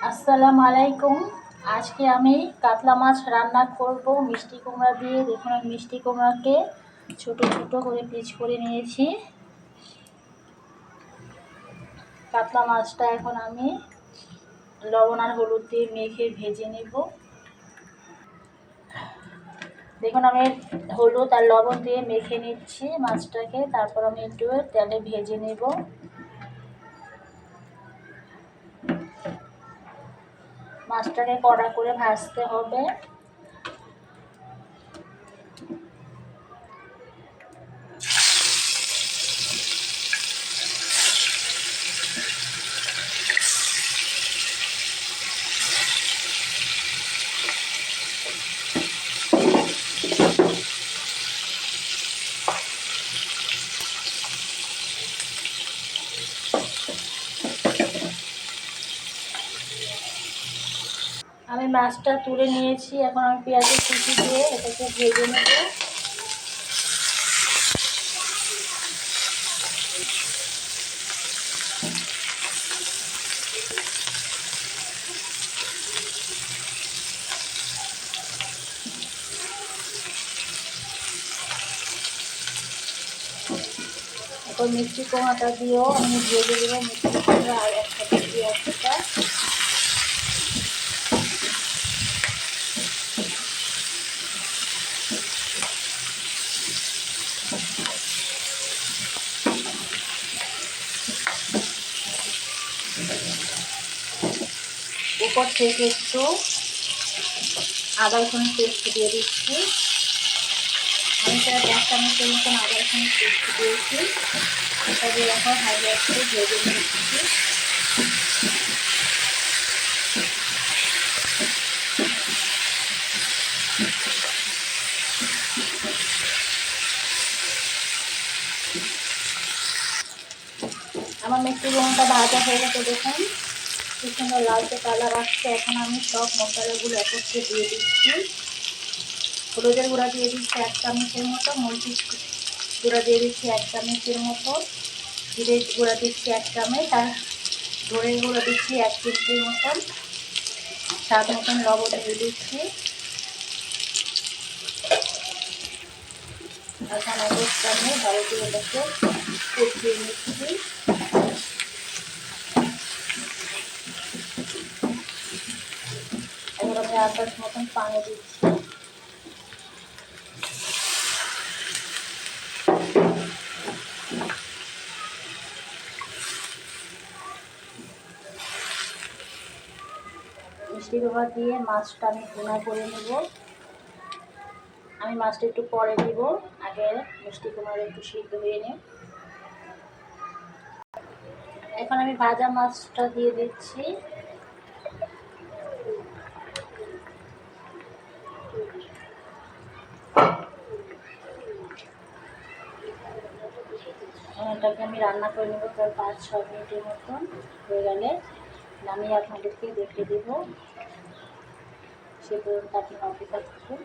আসসালামু আলাইকুম। আজকে আমি কাতলা মাছ রান্না করব মিষ্টি কুমড়া দিয়ে। দেখুন আমি মিষ্টি কুমড়াকে ছোট ছোট করে পিস করে নিয়েছি। কাতলা মাছটা এখন আমি লবণ আর হলুদ দিয়ে মেখে ভেজে নেব। দেখুন আমি হলুদ আর লবণ দিয়ে মেখে নিচ্ছি মাছটাকে, তারপর আমি একটু তেলে ভেজে নেব। মাছটাকে কড়া করে ভাজতে হবে। আমি মাছটা তুলে নিয়েছি, এখন আমি পেঁয়াজের কুচি দিয়ে এটাকে ভেজে নেব। এখন মিষ্টি কুমড়াটা দিয়েও আমি ভেজে দেবো। মিষ্টি কুমড়া আর একসাথে পেঁয়াজটা উপর থেকে একটু আদা রসুনের পেস্ট দিয়ে দিচ্ছি। আমি প্রায় 1 চামচের মতন আদা রসুনের পেস্ট দিয়েছি। এটা দিয়ে এখন হালকা একটু ভেজে নিচ্ছি। আমার মিষ্টি কুমড়াটা ভাজা হয়ে গেছে, দেখুন কি সুন্দর লালচে কালার আসছে। এখন আমি সব মশলাগুলো একত্রে দিয়ে দিচ্ছি। হলুদের গুঁড়া দিয়ে দিচ্ছি 1 চামচের মতো, মরিচ গুঁড়া দিয়ে দিচ্ছি 1 চামচের মতো, জিরের গুঁড়া দিচ্ছি 1 চামচ, আর ধনের গুঁড়া দিচ্ছি 1 চিমটির মতন, স্বাদ মতন লবণ দিয়ে দিচ্ছি। এখন অবস্থা আমি ভালো করে এটাকে কষিয়ে নিচ্ছি। এবার আমি 1 গ্লাস মতন পানি দিচ্ছি। মিষ্টি কুমড়া দিয়ে মাছটা আমি ভুনা করে নেব। আমি মাছটা একটু পরে দিব, আগে মিষ্টি কুমড়া একটু সিদ্ধ হয়ে নিই। এখন আমি ভাজা মাছটা দিয়ে দিচ্ছি। এটাকে আমি রান্না করে নেব প্রায় 5-6 মিনিটের মতন। হয়ে গেলে নামিয়ে আপনাদেরকে দেখে দেব। সে পর্যন্ত আপনি অপেক্ষা করুন।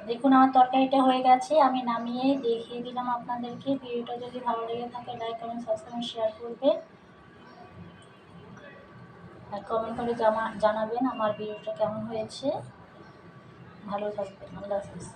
দেখুন আমার তরকারিটা হয়ে গেছে, আমি নামিয়ে দেখিয়ে দিলাম আপনাদেরকে। ভিডিওটা যদি ভালো লেগে থাকে লাইক কমেন্ট সাবস্ক্রাইব শেয়ার করবেন, আর কমেন্ট করে জানাবেন আমার ভিডিওটা কেমন হয়েছে। ভালো থাকবেন। আল্লাহ হাফেজ।